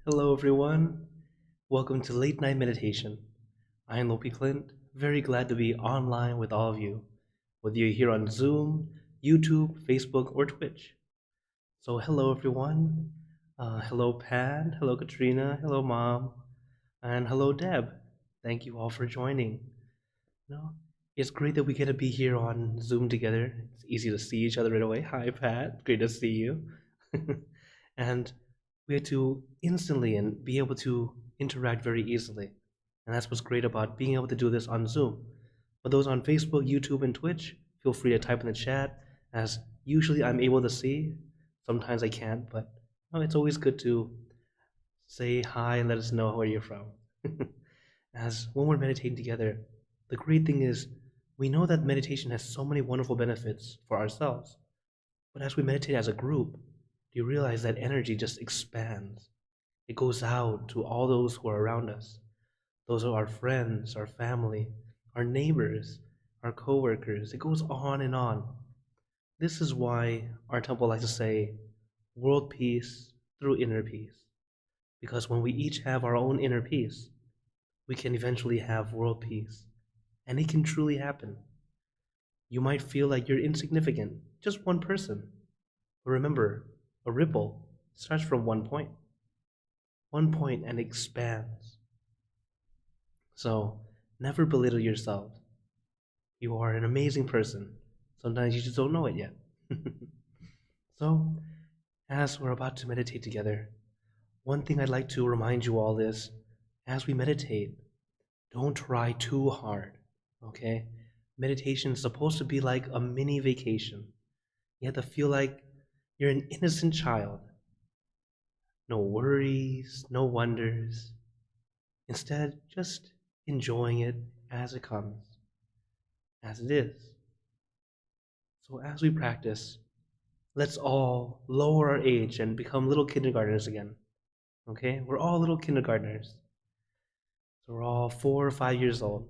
Hello, everyone. Welcome to Late Night Meditation. I am Klint, very glad to be online with all of you, whether you're here on Zoom, YouTube, Facebook, or Twitch. So, hello, everyone. Hello, Pat. Hello, Katrina. Hello, Mom. And hello, Deb. Thank you all for joining. No, it's great that we get to be here on Zoom together. It's easy to see each other right away. Hi, Pat. Great to see you. And we had to instantly and be able to interact very easily. And that's what's great about being able to do this on Zoom. For those on Facebook, YouTube, and Twitch, feel free to type in the chat, as usually I'm able to see. Sometimes I can't, but it's always good to say hi and let us know where you're from. As when we're meditating together, the great thing is we know that meditation has so many wonderful benefits for ourselves. But as we meditate as a group, do you realize that energy just expands? It goes out to all those who are around us. Those are our friends, our family, our neighbors, our coworkers. It goes on and on. This is why our temple likes to say, world peace through inner peace. Because when we each have our own inner peace, we can eventually have world peace. And it can truly happen. You might feel like you're insignificant, just one person. But remember, a ripple starts from one point and expands. So never belittle yourself. You are an amazing person. Sometimes you just don't know it yet. So, as we're about to meditate together, one thing I'd like to remind you all is, as we meditate, don't try too hard, okay? Meditation is supposed to be like a mini vacation. You have to feel like you're an innocent child. No worries, no wonders. Instead, just enjoying it as it comes, as it is. So as we practice, let's all lower our age and become little kindergartners again. Okay? We're all little kindergartners. So we're all 4 or 5 years old.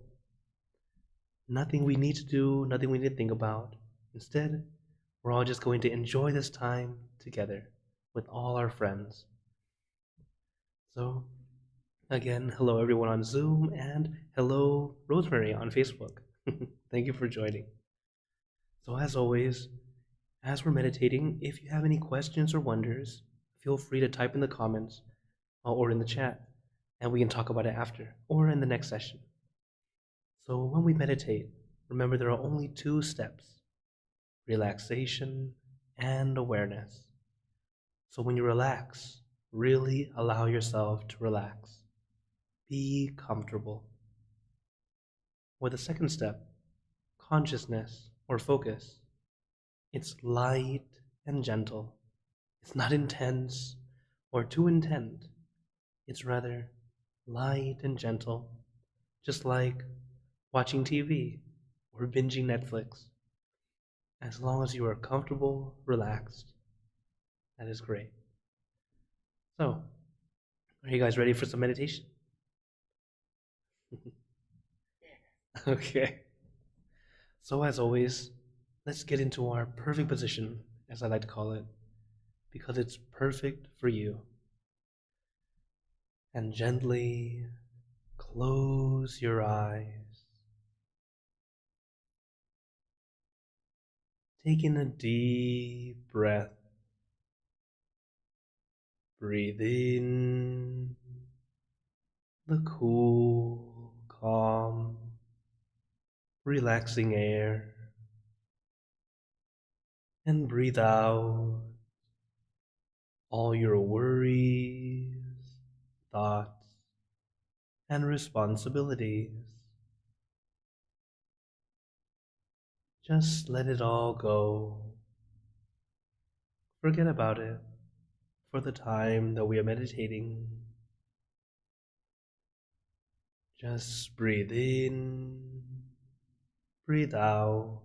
Nothing we need to do, nothing we need to think about. Instead, we're all just going to enjoy this time together with all our friends. So, again, hello everyone on Zoom, and hello Rosemary on Facebook. Thank you for joining. So as always, as we're meditating, if you have any questions or wonders, feel free to type in the comments or in the chat, and we can talk about it after or in the next session. So when we meditate, remember there are only two steps: relaxation and awareness. So when you relax, really allow yourself to relax. Be comfortable. Or the second step, consciousness or focus. It's light and gentle. It's not intense or too intent. It's rather light and gentle, just like watching TV or binging Netflix. As long as you are comfortable, relaxed, that is great. So, are you guys ready for some meditation? Okay. So as always, let's get into our perfect position, as I like to call it, because it's perfect for you. And gently close your eyes. Take in a deep breath. Breathe in the cool, calm, relaxing air. And breathe out all your worries, thoughts, and responsibilities. Just let it all go. Forget about it for the time that we are meditating. Just breathe in, breathe out.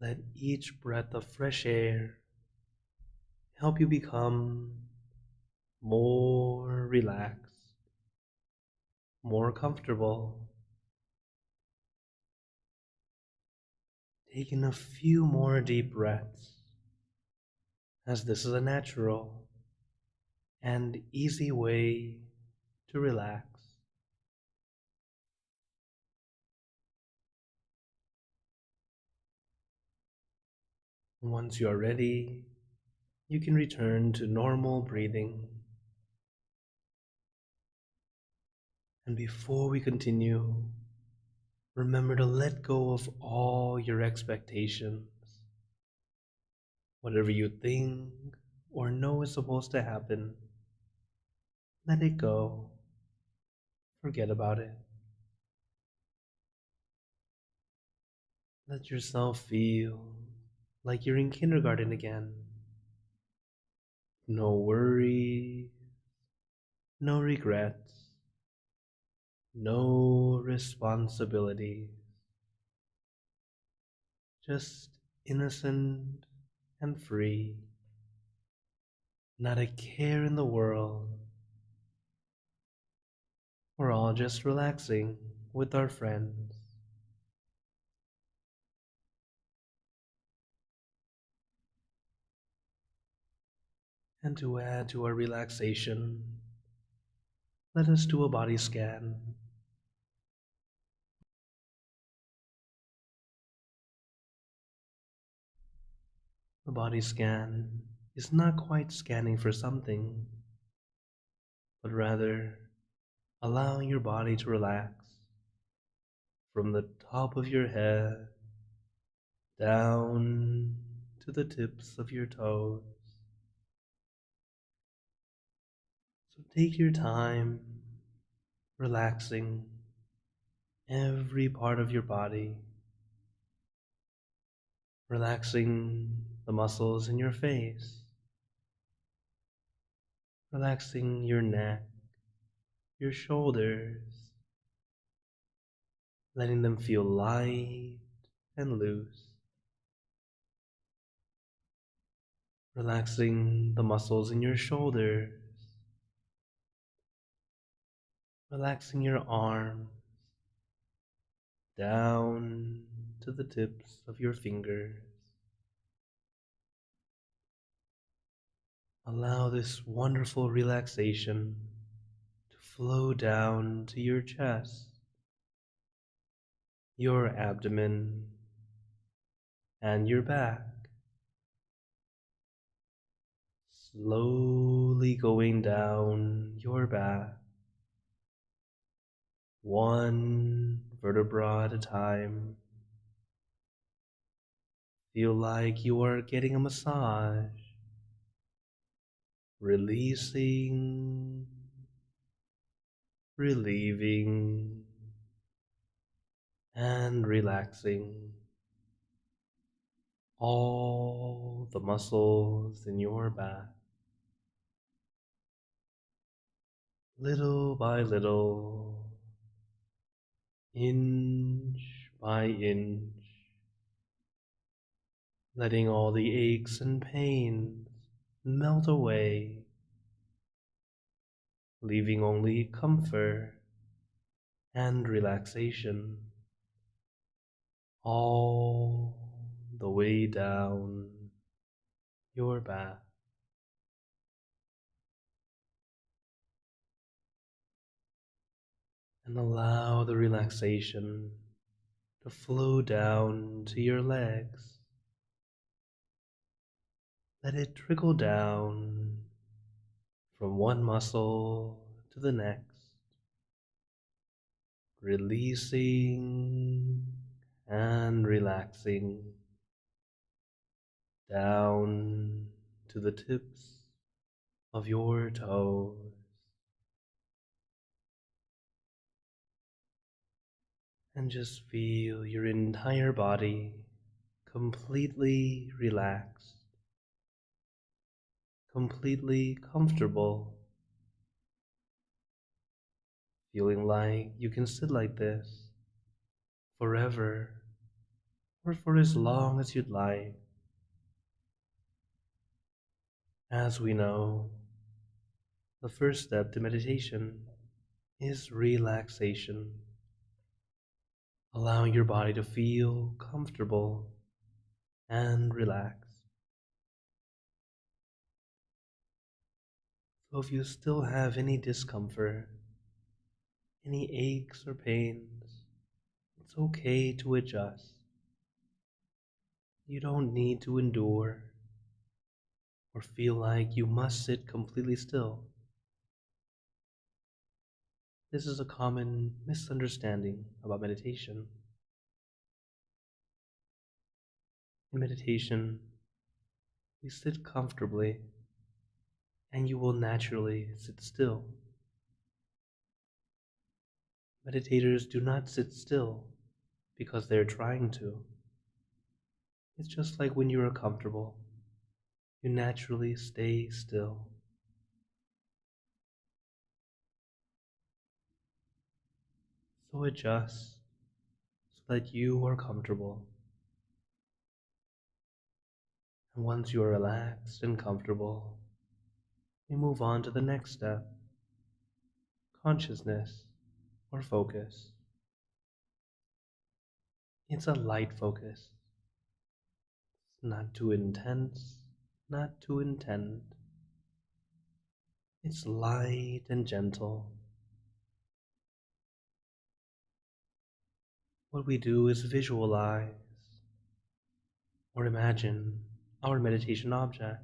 Let each breath of fresh air help you become more relaxed, more comfortable. Taking a few more deep breaths, as this is a natural and easy way to relax. Once you are ready, you can return to normal breathing. And before we continue, remember to let go of all your expectations. Whatever you think or know is supposed to happen, let it go. Forget about it. Let yourself feel like you're in kindergarten again. No worries, no regrets, no responsibilities. Just innocent and free. Not a care in the world. We're all just relaxing with our friends. And to add to our relaxation, let us do a body scan. The body scan is not quite scanning for something, but rather allowing your body to relax from the top of your head down to the tips of your toes. So take your time relaxing every part of your body, relaxing the muscles in your face, relaxing your neck, your shoulders, letting them feel light and loose, relaxing the muscles in your shoulders, relaxing your arms down to the tips of your fingers. Allow this wonderful relaxation to flow down to your chest, your abdomen, and your back, slowly going down your back, one vertebra at a time. Feel like you are getting a massage, releasing, relieving, and relaxing all the muscles in your back. Little by little, inch by inch, letting all the aches and pains melt away, leaving only comfort and relaxation all the way down your back. And allow the relaxation to flow down to your legs. Let it trickle down from one muscle to the next, releasing and relaxing down to the tips of your toes. And just feel your entire body completely relaxed, completely comfortable, feeling like you can sit like this forever or for as long as you'd like. As we know, the first step to meditation is relaxation, allowing your body to feel comfortable and relaxed. So if you still have any discomfort, any aches or pains, it's okay to adjust. You don't need to endure or feel like you must sit completely still. This is a common misunderstanding about meditation. In meditation, we sit comfortably and you will naturally sit still. Meditators do not sit still because they're trying to. It's just like when you are comfortable, you naturally stay still. So adjust so that you are comfortable. And once you are relaxed and comfortable, we move on to the next step, consciousness or focus. It's a light focus. It's not too intense, not too intent. It's light and gentle. What we do is visualize or imagine our meditation object.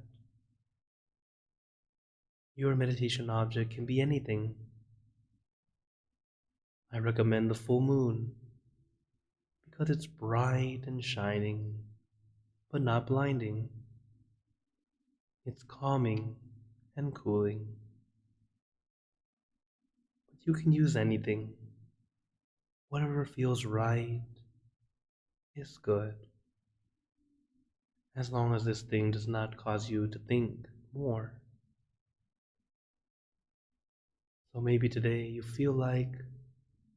Your meditation object can be anything. I recommend the full moon because it's bright and shining, but not blinding. It's calming and cooling. But you can use anything. Whatever feels right is good, as long as this thing does not cause you to think more. So maybe today you feel like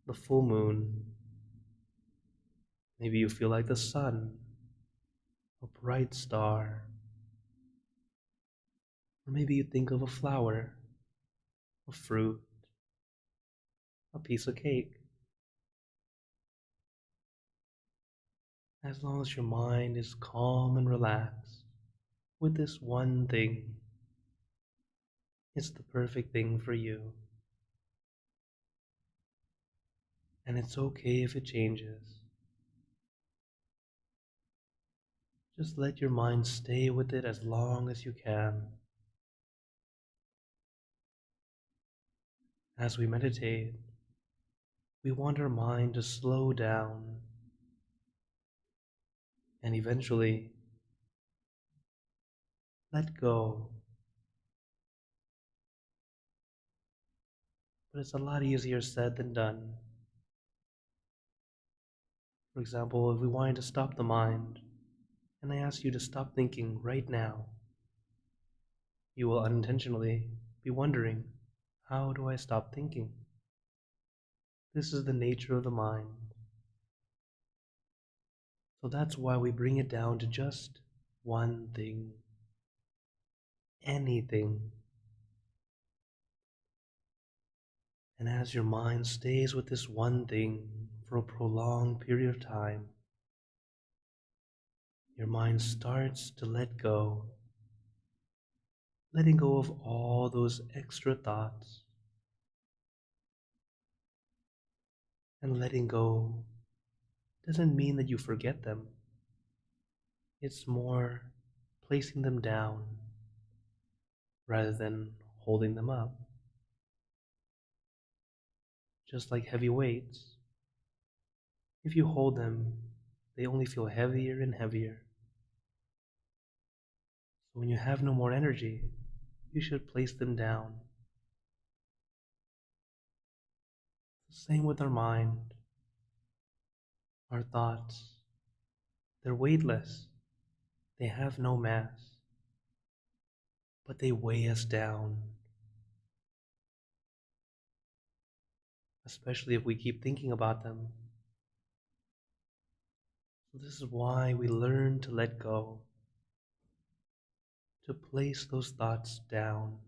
the full moon. Maybe you feel like the sun, a bright star. Or maybe you think of a flower, a fruit, a piece of cake. As long as your mind is calm and relaxed with this one thing, it's the perfect thing for you. And it's okay if it changes. Just let your mind stay with it as long as you can. As we meditate, we want our mind to slow down and eventually let go. But it's a lot easier said than done. For example, if we wanted to stop the mind, and I ask you to stop thinking right now, you will unintentionally be wondering, how do I stop thinking? This is the nature of the mind. So that's why we bring it down to just one thing. Anything. And as your mind stays with this one thing for a prolonged period of time, your mind starts to let go, letting go of all those extra thoughts. And letting go doesn't mean that you forget them. It's more placing them down rather than holding them up. Just like heavy weights. If you hold them, they only feel heavier and heavier. So when you have no more energy, you should place them down. Same with our mind. Our thoughts, they're weightless. They have no mass, but they weigh us down. Especially if we keep thinking about them. So this is why we learn to let go, to place those thoughts down.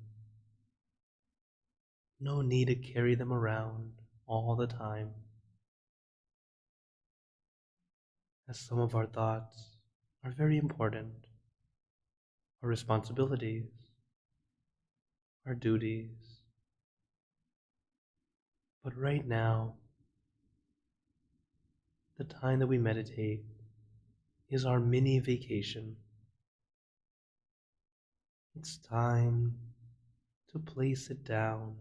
No need to carry them around all the time, as some of our thoughts are very important. Our responsibilities, our duties. But right now, the time that we meditate is our mini vacation. It's time to place it down,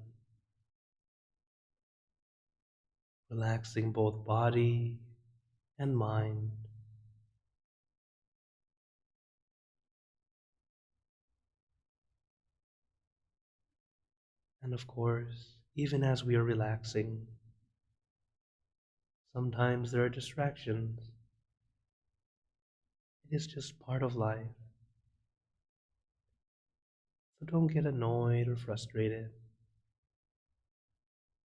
relaxing both body and mind. And of course, even as we are relaxing, sometimes there are distractions. It is just part of life. So don't get annoyed or frustrated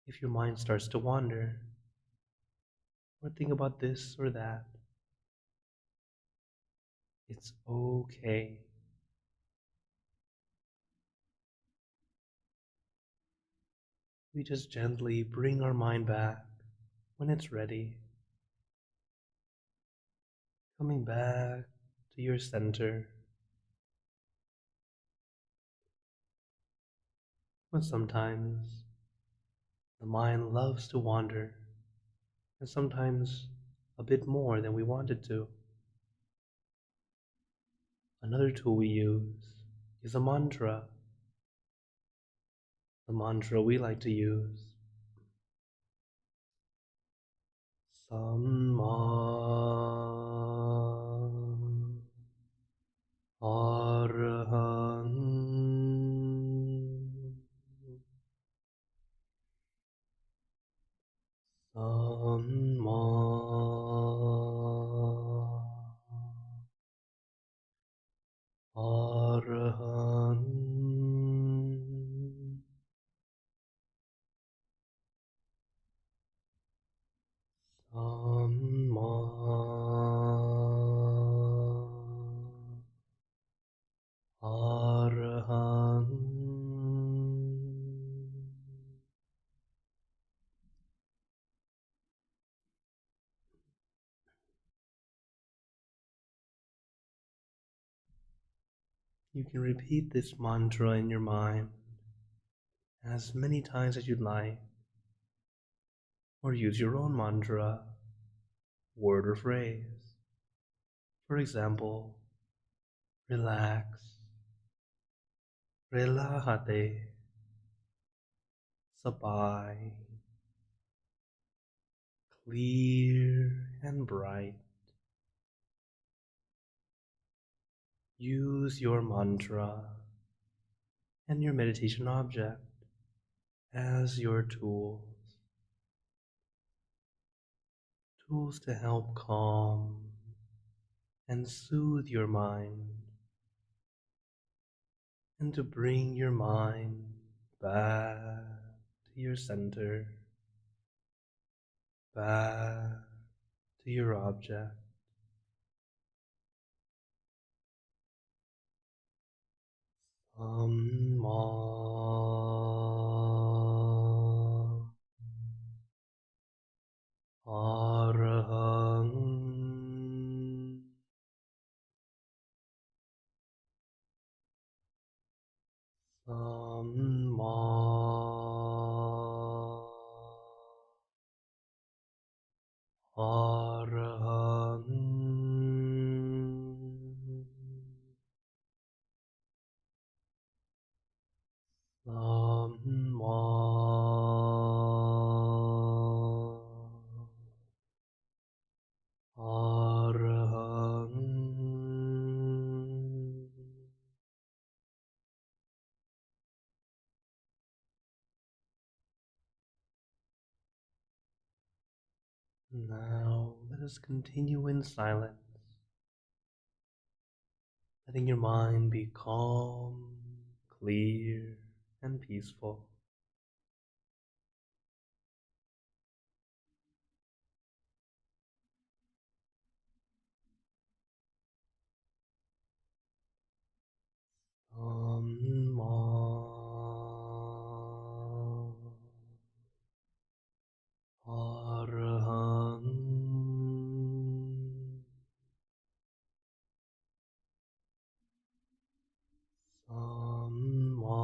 if your mind starts to wander or think about this or that. It's okay. We just gently bring our mind back when it's ready, coming back to your center. But sometimes the mind loves to wander, and sometimes a bit more than we want it to. Another tool we use is a mantra. The mantra we like to use: Samma Arahang Samma Arahang Samma Arahang. You can repeat this mantra in your mind as many times as you'd like, or use your own mantra, word or phrase. For example, relax, relájate, sabay, clear and bright. Use your mantra and your meditation object as your tools to help calm and soothe your mind, and to bring your mind back to your center, back to your object. Samma Arahang Samma Arahang Samma Arahang. Now let us continue in silence, letting your mind be calm, clear, and peaceful. Samma Arahang Samma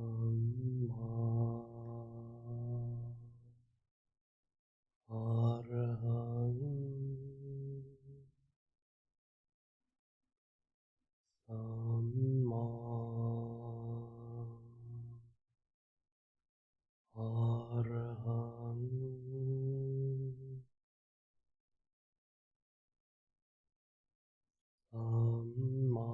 Samma Arahang Samma Arahang Samma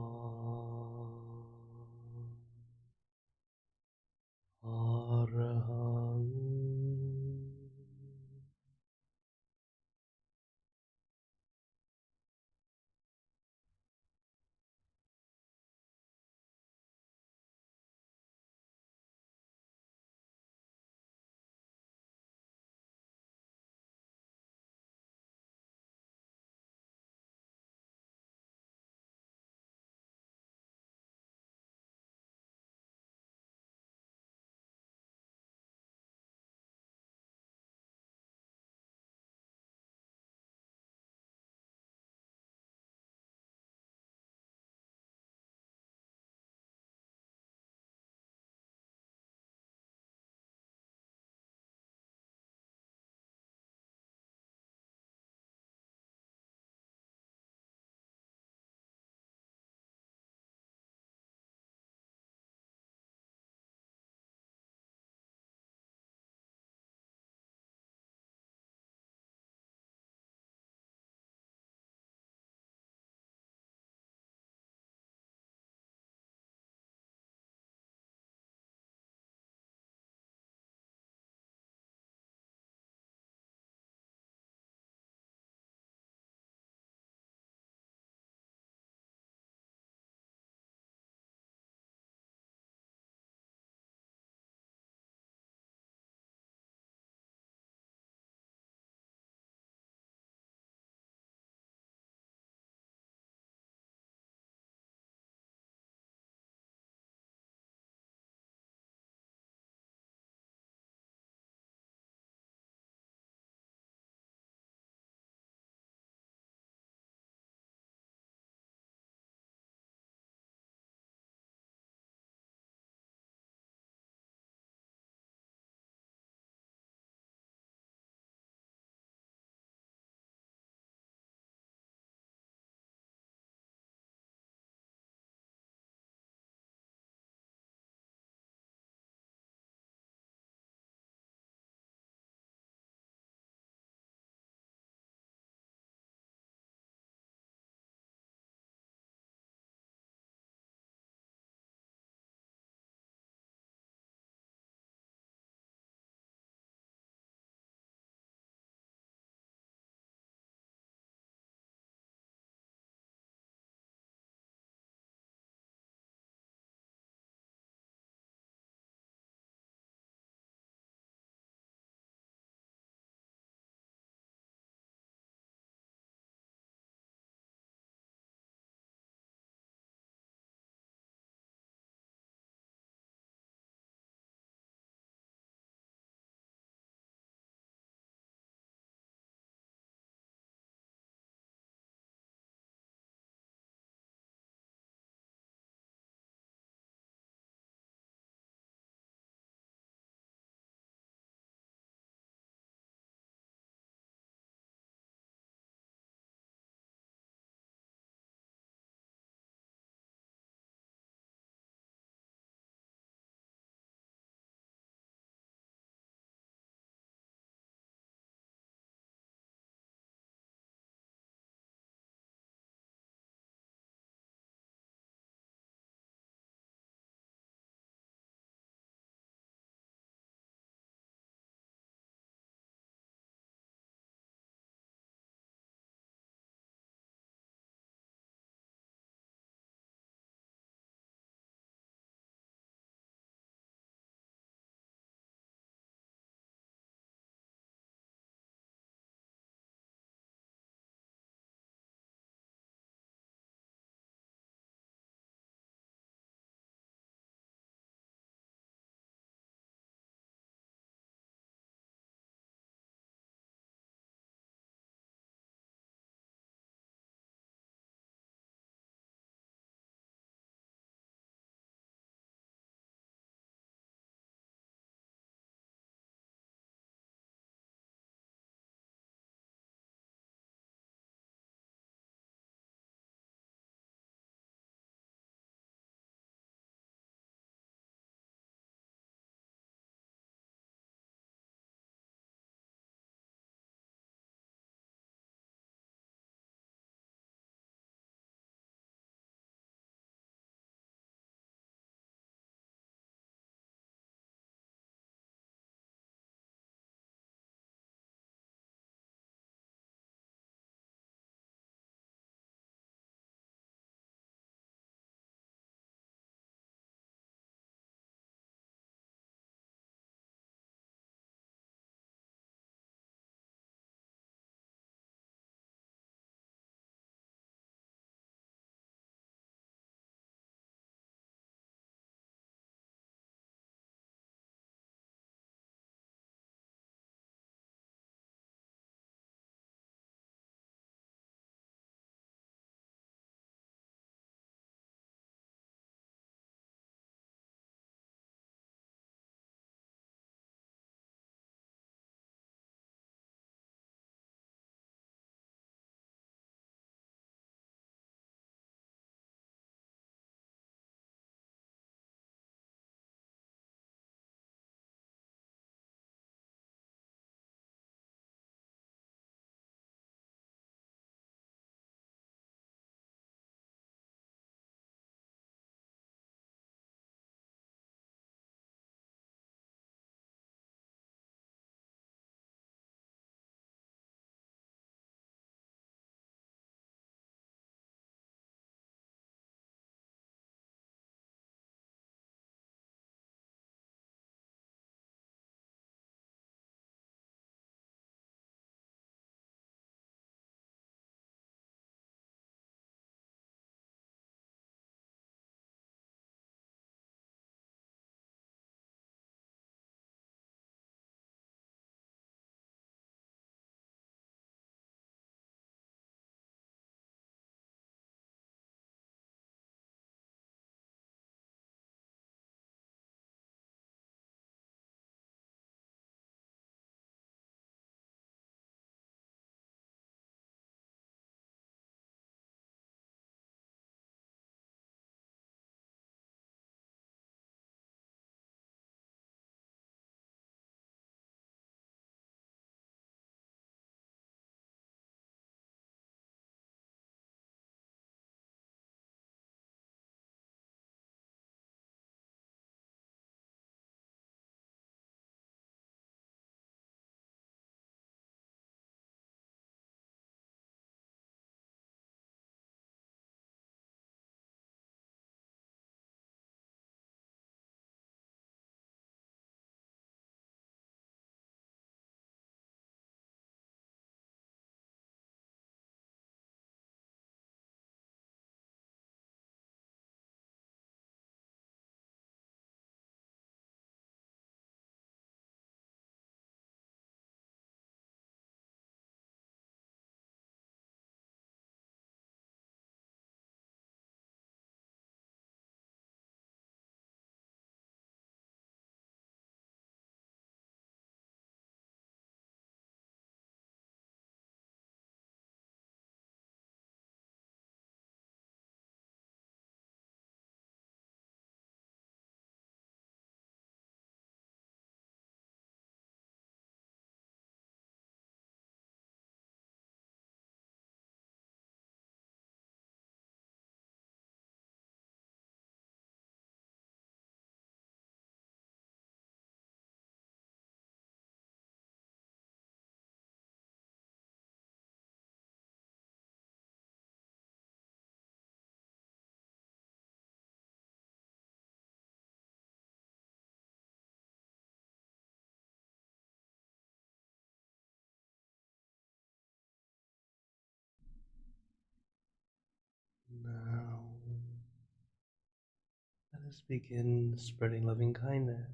Just begin spreading loving kindness.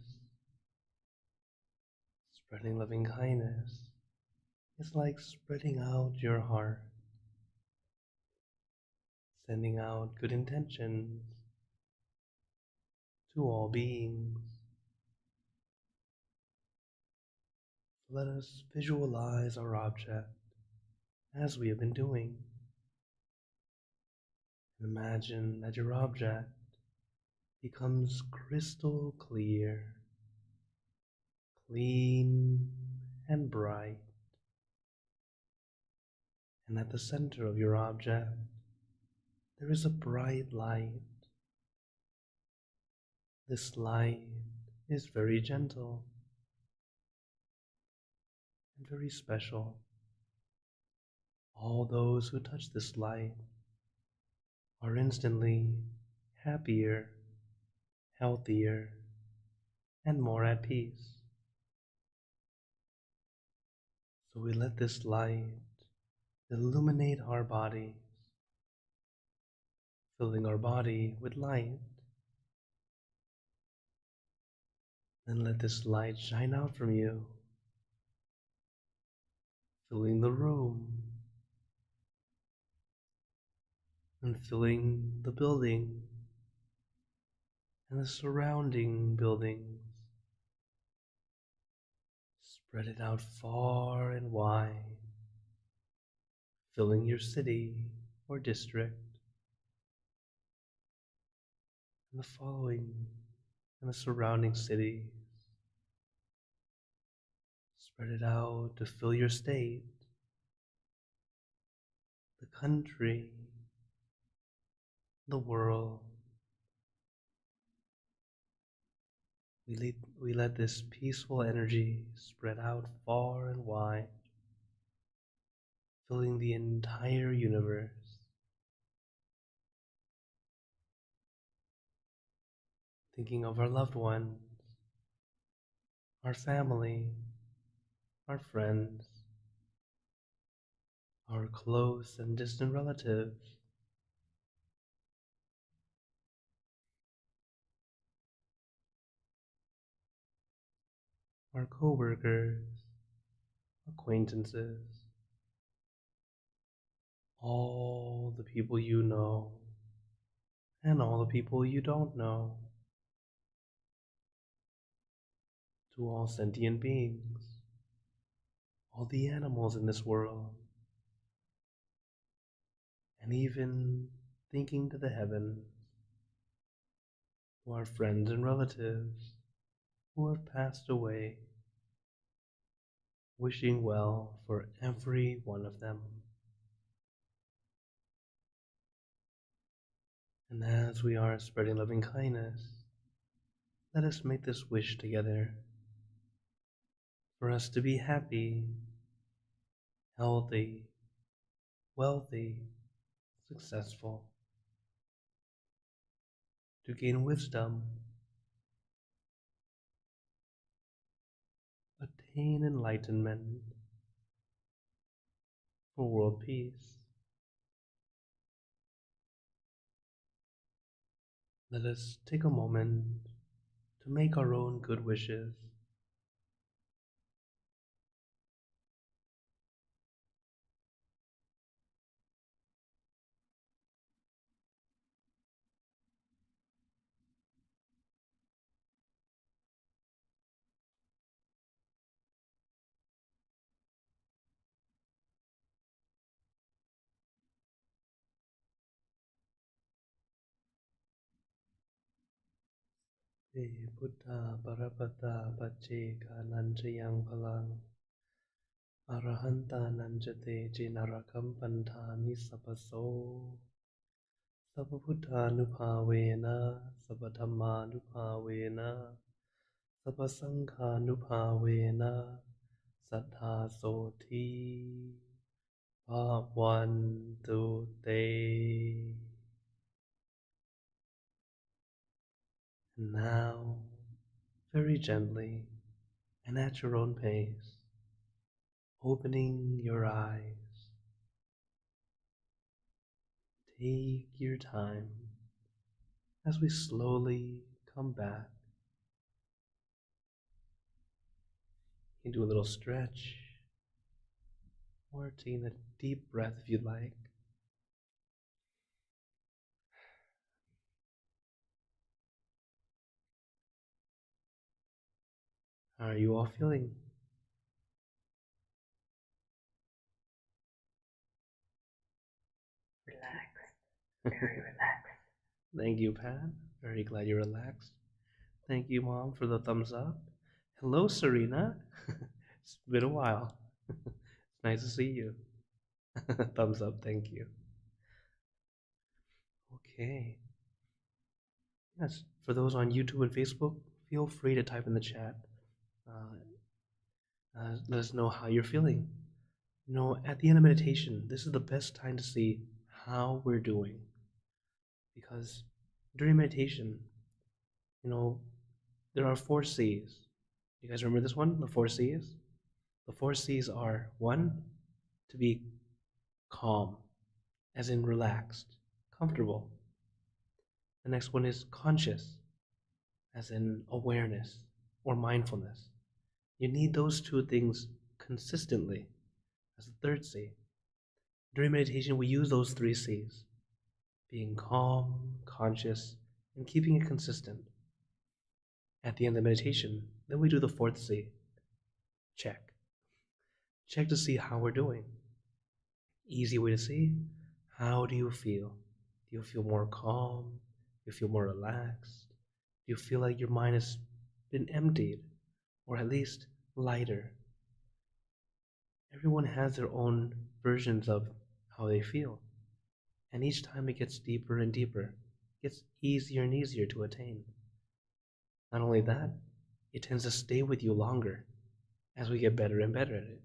Spreading loving kindness is like spreading out your heart, sending out good intentions to all beings. Let us visualize our object as we have been doing. Imagine that your object becomes crystal clear, clean and bright, and at the center of your object there is a bright light. This light is very gentle and very special. All those who touch this light are instantly happier, healthier, and more at peace. So we let this light illuminate our bodies, filling our body with light. Then let this light shine out from you, filling the room and filling the building and the surrounding buildings. Spread it out far and wide, filling your city or district, and the following and the surrounding cities. Spread it out to fill your state, the country, the world. We let this peaceful energy spread out far and wide, filling the entire universe. Thinking of our loved ones, our family, our friends, our close and distant relatives, our co-workers, acquaintances, all the people you know, and all the people you don't know, to all sentient beings, all the animals in this world, and even thinking to the heavens, to our friends and relatives who have passed away, wishing well for every one of them. And as we are spreading loving kindness, let us make this wish together for us to be happy, healthy, wealthy, successful, to gain wisdom, attain enlightenment, for world peace. Let us take a moment to make our own good wishes. Te Buddha Parapata Pacheka Nanchayang Palang Arahanta Nanjate Jinarakam Pantani Sapaso Sapabuddhanupavena Sapadhammanupavena Sapasanghanupavena Saddha Soti Bhavantu Te. And now, very gently and at your own pace, opening your eyes, take your time as we slowly come back. You can do a little stretch or taking a deep breath if you'd like. How are you all feeling? Relaxed. Very relaxed. Thank you, Pat. Very glad you're relaxed. Thank you, Mom, for the thumbs up. Hello, Serena. It's been a while. It's nice to see you. Thumbs up, thank you. Okay. Yes, for those on YouTube and Facebook, feel free to type in the chat. Uh, let us know how you're feeling. You know, at the end of meditation, this is the best time to see how we're doing. Because during meditation, you know, there are four C's. You guys remember this one? The four C's? The four C's are one, to be calm, as in relaxed, comfortable. The next one is conscious, as in awareness or mindfulness. You need those two things consistently as the third C. During meditation, we use those three C's, being calm, conscious, and keeping it consistent. At the end of the meditation, then we do the fourth C, check. Check to see how we're doing. Easy way to see, how do you feel? Do you feel more calm? Do you feel more relaxed? Do you feel like your mind has been emptied, or at least lighter? Everyone has their own versions of how they feel, and each time it gets deeper and deeper, it gets easier and easier to attain. Not only that, it tends to stay with you longer as we get better and better at it.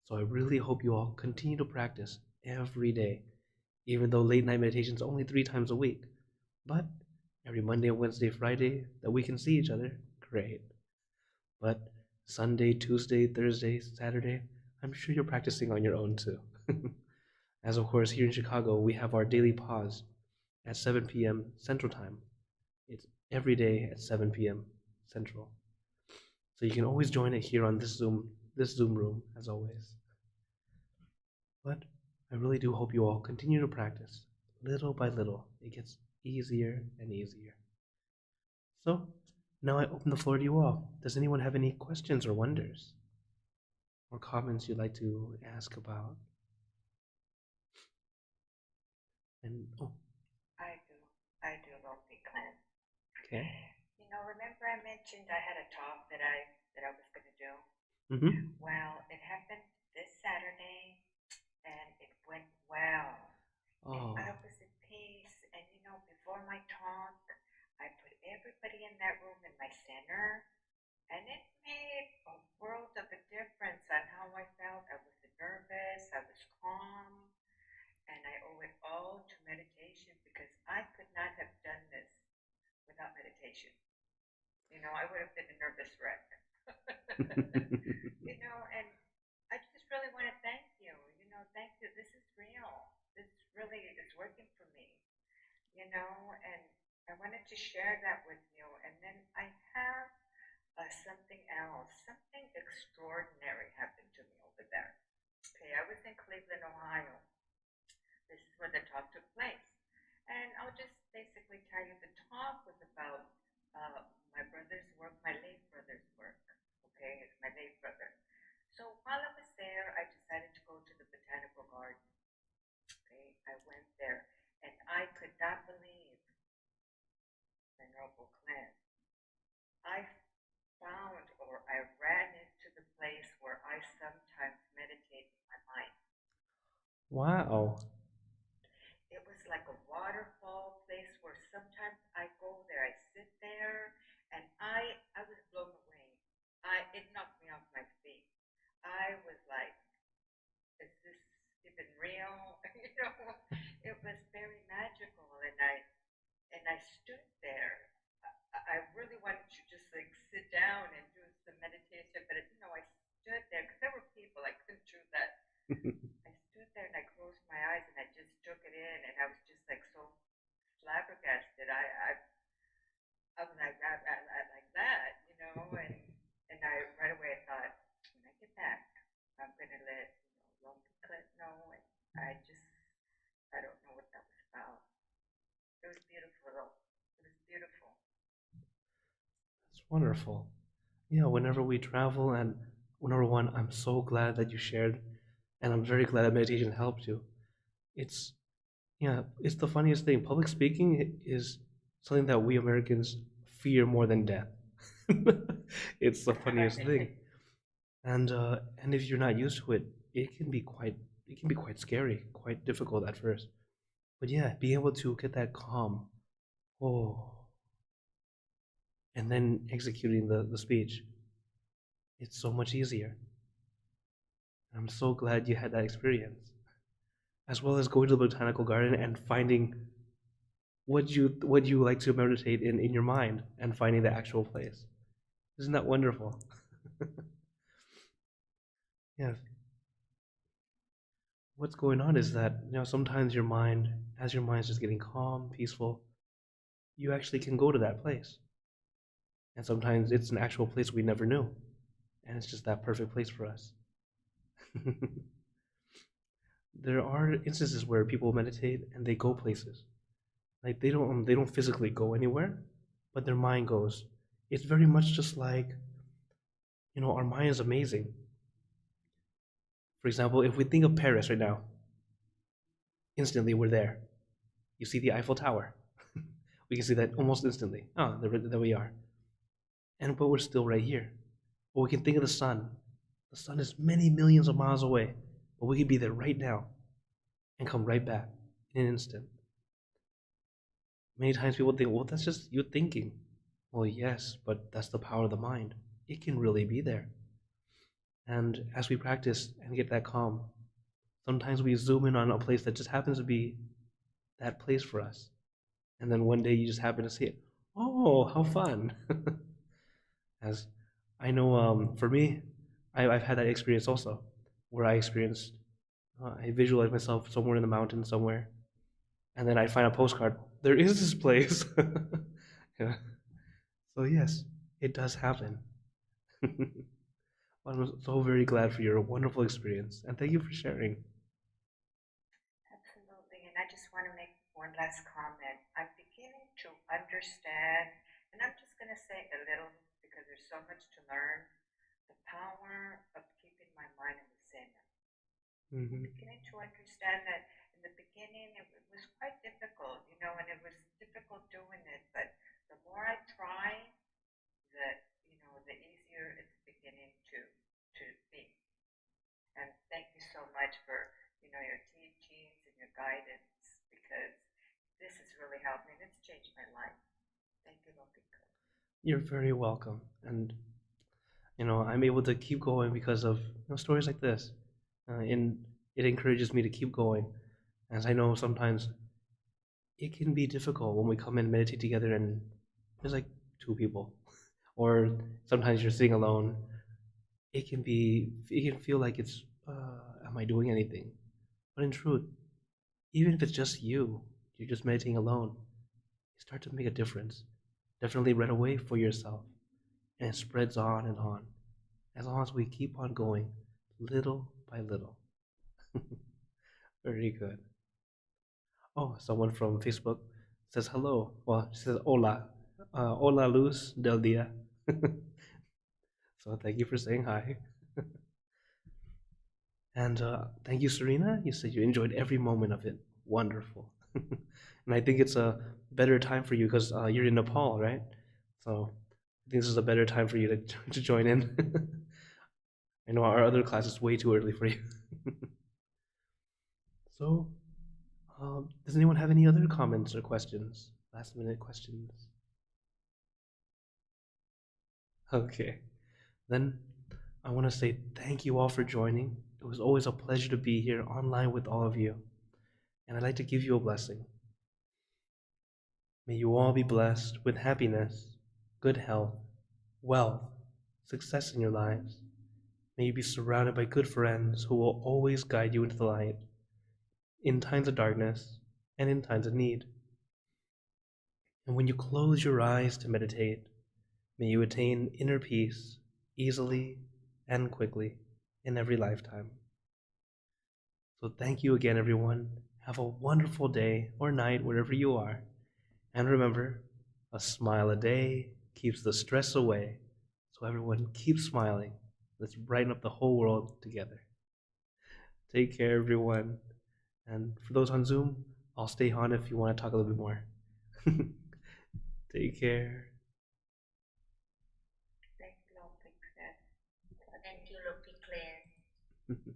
So I really hope you all continue to practice every day, even though late night meditation is only 3 times a week. But every Monday, Wednesday, Friday that we can see each other, great. But Sunday, Tuesday, Thursday, Saturday, I'm sure you're practicing on your own too. As of course, here in Chicago, we have our daily pause at 7 p.m. Central Time. It's every day at 7 p.m. Central. So you can always join it here on this Zoom room, as always. But I really do hope you all continue to practice. Little by little, it gets easier and easier. So, now I open the floor to you all. Does anyone have any questions or wonders? Or comments you'd like to ask about? And, oh, I do. I do love the Klint. okay. You know, remember I mentioned I had a talk that I was going to do? Mm-hmm. Well, it happened this Saturday, and it went well. And Oh, I was at peace. And you know, before my talk, I put everybody in that room in my center, and it made a world of a difference on how I felt. I wasn't nervous. I was calm. And I owe it all to meditation because I could not have done this without meditation. You know, I would have been a nervous wreck. You know, and I just really want to thank you. You know, thank you. This is real. This really is working for me. You know, and I wanted to share that with you. And then I have something else. Something extraordinary happened to me over there. Okay, I was in Cleveland, Ohio. This is where the talk took place. And I'll just basically tell you the talk was about my brother's work, my late brother's work. Okay, it's my late brother. So while I was there, I decided to go to the botanical garden. Okay, I went there and I could not believe, Venerable Clint, I found or I ran into the place where I sometimes meditate in my mind. wow. It was like a waterfall place where sometimes I go there, I sit there, and I was blown away. It knocked me off my feet. I was like, is this even real? You know, it was very magical, and I stood there. I really wanted to just like sit down and do some meditation, but you know, I stood there because there were people. I couldn't do that. I stood there and I closed my eyes and I just took it in, and I was just like so flabbergasted. I was Wonderful. Yeah, whenever we travel, and number one, I'm so glad that you shared, and I'm very glad that meditation helped you. It's Yeah, it's the funniest thing. Public speaking is something that we Americans fear more than death. It's the funniest thing. Right. And if you're not used to it, it can be quite scary, quite difficult at first. But yeah, being able to get that calm, oh, and then executing the speech, it's so much easier. I'm so glad you had that experience, as well as going to the botanical garden and finding what you like to meditate in your mind and finding the actual place. Isn't that wonderful? Yeah. What's going on is that, sometimes your mind, as your mind's just getting calm, peaceful, you actually can go to that place. And sometimes it's an actual place we never knew. And it's just that perfect place for us. There are instances where people meditate and they go places. Like they don't physically go anywhere, but their mind goes. It's very much just like, our mind is amazing. For example, if we think of Paris right now, instantly we're there. You see the Eiffel Tower. We can see that almost instantly. Oh, there we are. But we're still right here. Or we can think of the sun. The sun is many millions of miles away, but we could be there right now and come right back in an instant. Many times people think, well, that's just you thinking. Well, yes, but that's the power of the mind. It can really be there. And as we practice and get that calm, sometimes we zoom in on a place that just happens to be that place for us. And then one day you just happen to see it. Oh, how fun! As I know, for me, I've had that experience also, where I visualize myself somewhere in the mountains somewhere, and then I find a postcard. There is this place. Yeah. So yes, it does happen. I'm so very glad for your wonderful experience, and thank you for sharing. Absolutely. And I just want to make one last comment. I'm beginning to understand, and I'm just going to say a little because there's so much to learn, the power of keeping my mind in the center. I'm Hmm. beginning to understand that in the beginning it was quite difficult, and it was difficult doing it, but the more I try, the, the easier it's beginning to be. And thank you so much for, your teachings and your guidance because this has really helped me and it's changed my life. Thank you, Lopika. You're very welcome, and I'm able to keep going because of stories like this, and it encourages me to keep going. As I know sometimes it can be difficult when we come and meditate together and there's like two people, or sometimes you're sitting alone. It can feel like am I doing anything? But in truth, even if it's just you're just meditating alone, you start to make a difference. Definitely right away for yourself, and it spreads on and on. As long as we keep on going, little by little. Very good. Oh, someone from Facebook says hello. Well, she says hola. Hola luz del dia. So thank you for saying hi. And thank you, Serena. You said you enjoyed every moment of it. Wonderful. And I think it's a better time for you because you're in Nepal, right? So I think this is a better time for you to, to join in. I know our other class is way too early for you. So, does anyone have any other comments or questions? Last minute questions? Okay. Then I want to say thank you all for joining. It was always a pleasure to be here online with all of you. And I'd like to give you a blessing. May you all be blessed with happiness, good health, wealth, success in your lives. May you be surrounded by good friends who will always guide you into the light in times of darkness and in times of need. And when you close your eyes to meditate, may you attain inner peace easily and quickly in every lifetime. So thank you again, everyone. Have a wonderful day or night wherever you are. And remember, a smile a day keeps the stress away. So everyone keeps smiling. Let's brighten up the whole world together. Take care, everyone. And for those on Zoom, I'll stay on if you want to talk a little bit more. Take care. Thanks, Lord, thanks, Dad. Thank you, Lopi Klint.